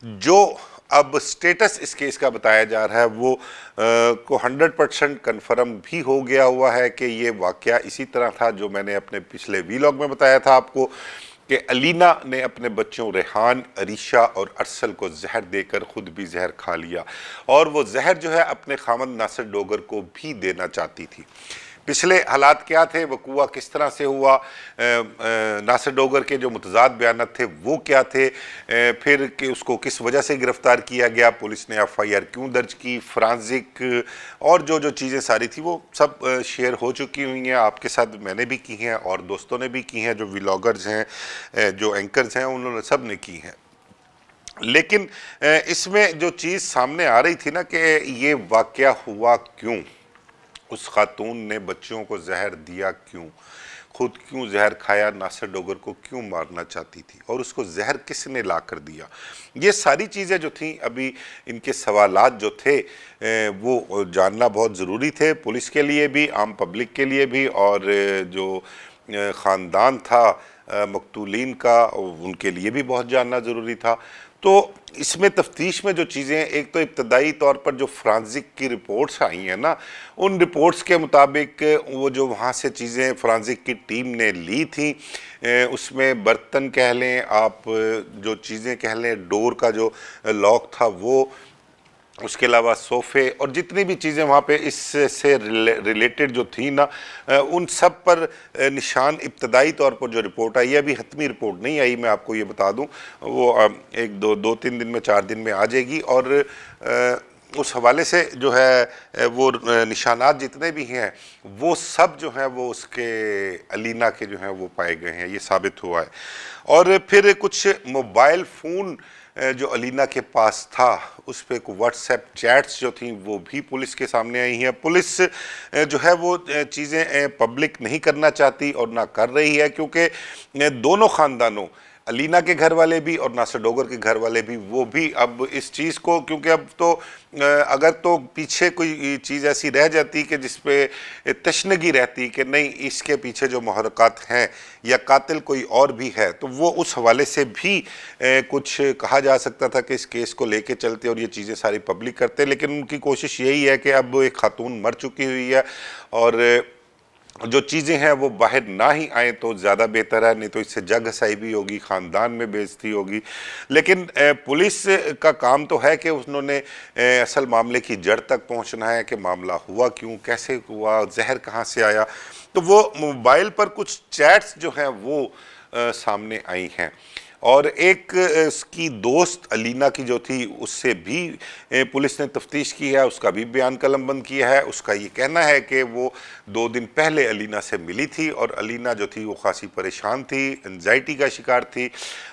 جو اب سٹیٹس اس کیس کا بتایا جا رہا ہے وہ کو 100% کنفرم بھی ہو گیا ہوا ہے کہ یہ واقعہ اسی طرح تھا جو میں نے اپنے پچھلے ویلاگ میں بتایا تھا آپ کو کہ علینا نے اپنے بچوں ریحان، عریشہ اور ارسل کو زہر دے کر خود بھی زہر کھا لیا، اور وہ زہر جو ہے اپنے خامند ناصر ڈوگر کو بھی دینا چاہتی تھی۔ پچھلے حالات کیا تھے، وقوع کس طرح سے ہوا، ناصر ڈوگر کے جو متضاد بیانات تھے وہ کیا تھے، پھر کہ اس کو کس وجہ سے گرفتار کیا گیا، پولیس نے ایف آئی آر کیوں درج کی، فرانزک اور جو چیزیں ساری تھی وہ سب شیئر ہو چکی ہوئی ہیں آپ کے ساتھ، میں نے بھی کی ہیں اور دوستوں نے بھی کی ہیں، جو ویلاگرز ہیں، جو اینکرز ہیں، انہوں نے سب نے کی ہیں۔ لیکن اس میں جو چیز سامنے آ رہی تھی نا کہ یہ واقعہ ہوا کیوں، اس خاتون نے بچوں کو زہر دیا کیوں، خود کیوں زہر کھایا، ناصر ڈوگر کو کیوں مارنا چاہتی تھی، اور اس کو زہر کس نے لا کر دیا، یہ ساری چیزیں جو تھیں ابھی ان کے سوالات جو تھے وہ جاننا بہت ضروری تھے، پولیس کے لیے بھی، عام پبلک کے لیے بھی، اور جو خاندان تھا مقتولین کا ان کے لیے بھی بہت جاننا ضروری تھا۔ تو اس میں تفتیش میں جو چیزیں، ایک تو ابتدائی طور پر جو فرانزک کی رپورٹس آئی ہیں نا، ان رپورٹس کے مطابق وہ جو وہاں سے چیزیں فرانزک کی ٹیم نے لی تھیں، اس میں برتن کہہ لیں آپ، جو چیزیں کہہ لیں، ڈور کا جو لاک تھا وہ، اس کے علاوہ صوفے اور جتنی بھی چیزیں وہاں پہ اس سے ریلیٹڈ جو تھی نا، ان سب پر نشان ابتدائی طور پر جو رپورٹ آئی ہے، ابھی حتمی رپورٹ نہیں آئی، میں آپ کو یہ بتا دوں، وہ ایک دو تین دن میں 4 دن میں آ جائے گی، اور اس حوالے سے جو ہے وہ نشانات جتنے بھی ہیں وہ سب جو ہیں وہ اس کے علینا کے جو ہیں وہ پائے گئے ہیں، یہ ثابت ہوا ہے۔ اور پھر کچھ موبائل فون جو علینا کے پاس تھا، اس پہ واٹس ایپ چیٹس جو تھیں وہ بھی پولیس کے سامنے آئی ہیں۔ پولیس جو ہے وہ چیزیں پبلک نہیں کرنا چاہتی اور نہ کر رہی ہے، کیونکہ دونوں خاندانوں، علینا کے گھر والے بھی اور ناصر ڈوگر کے گھر والے بھی، وہ بھی اب اس چیز کو، کیونکہ اب تو اگر تو پیچھے کوئی چیز ایسی رہ جاتی کہ جس پہ تشنگی رہتی کہ نہیں اس کے پیچھے جو محرکات ہیں یا قاتل کوئی اور بھی ہے، تو وہ اس حوالے سے بھی کچھ کہا جا سکتا تھا کہ اس کیس کو لے کے چلتے اور یہ چیزیں ساری پبلک کرتے، لیکن ان کی کوشش یہی ہے کہ اب ایک خاتون مر چکی ہوئی ہے اور جو چیزیں ہیں وہ باہر نہ ہی آئیں تو زیادہ بہتر ہے، نہیں تو اس سے جگ ہسائی بھی ہوگی، خاندان میں بے عزتی ہوگی۔ لیکن پولیس کا کام تو ہے کہ انہوں نے اصل معاملے کی جڑ تک پہنچنا ہے کہ معاملہ ہوا کیوں، کیسے ہوا، زہر کہاں سے آیا۔ تو وہ موبائل پر کچھ چیٹس جو ہیں وہ سامنے آئی ہیں، اور ایک اس کی دوست علینا کی جو تھی اس سے بھی پولیس نے تفتیش کی ہے، اس کا بھی بیان قلم بند کیا ہے۔ اس کا یہ کہنا ہے کہ وہ 2 دن پہلے علینا سے ملی تھی، اور علینا جو تھی وہ خاصی پریشان تھی، انزائٹی کا شکار تھی،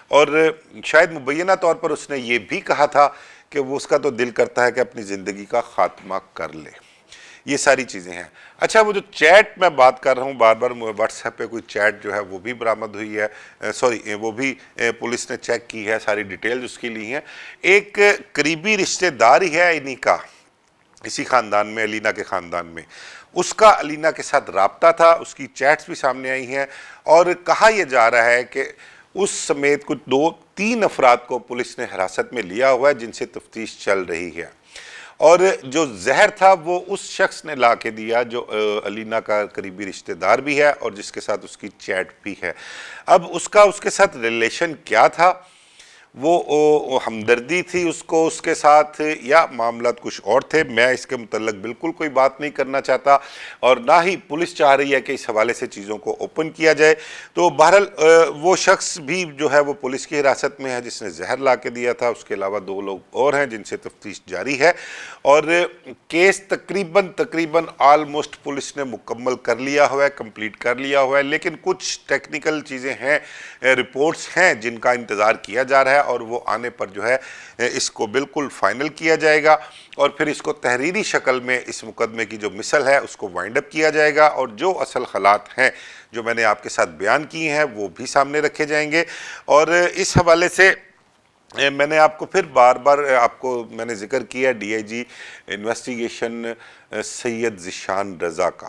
اور شاید مبینہ طور پر اس نے یہ بھی کہا تھا کہ وہ اس کا تو دل کرتا ہے کہ اپنی زندگی کا خاتمہ کر لے۔ یہ ساری چیزیں ہیں۔ اچھا، وہ جو چیٹ میں بات کر رہا ہوں، بار بار واٹس ایپ پہ کوئی چیٹ جو ہے وہ بھی برآمد ہوئی ہے، وہ بھی پولیس نے چیک کی ہے، ساری ڈیٹیلز اس کی لی ہیں۔ ایک قریبی رشتہ دار ہی ہے انہی کا، اسی خاندان میں، علینا کے خاندان میں، اس کا علینا کے ساتھ رابطہ تھا، اس کی چیٹس بھی سامنے آئی ہیں، اور کہا یہ جا رہا ہے کہ اس سمیت کچھ 2-3 افراد کو پولیس نے حراست میں لیا ہوا ہے جن سے تفتیش چل رہی ہے، اور جو زہر تھا وہ اس شخص نے لا کے دیا جو علینا کا قریبی رشتہ دار بھی ہے اور جس کے ساتھ اس کی چیٹ بھی ہے۔ اب اس کا اس کے ساتھ ریلیشن کیا تھا، وہ ہمدردی تھی اس کو اس کے ساتھ، یا معاملات کچھ اور تھے، میں اس کے متعلق بالکل کوئی بات نہیں کرنا چاہتا، اور نہ ہی پولیس چاہ رہی ہے کہ اس حوالے سے چیزوں کو اوپن کیا جائے۔ تو بہرحال وہ شخص بھی جو ہے وہ پولیس کی حراست میں ہے جس نے زہر لا کے دیا تھا، اس کے علاوہ 2 لوگ اور ہیں جن سے تفتیش جاری ہے، اور کیس تقریباً آلموسٹ پولیس نے مکمل کر لیا ہوا ہے، کمپلیٹ کر لیا ہوا ہے، لیکن کچھ ٹیکنیکل چیزیں ہیں، رپورٹس ہیں جن کا انتظار کیا جا رہا ہے، اور وہ آنے پر جو ہے اس کو بالکل فائنل کیا جائے گا، اور پھر اس کو تحریری شکل میں اس مقدمے کی جو مثل ہے اس کو وائنڈ اپ کیا جائے گا، اور جو اصل حالات ہیں جو میں نے آپ کے ساتھ بیان کیے ہیں وہ بھی سامنے رکھے جائیں گے۔ اور اس حوالے سے میں نے آپ کو پھر بار بار آپ کو میں نے ذکر کیا ڈی آئی جی انویسٹیگیشن سید ذیشان رضا کا،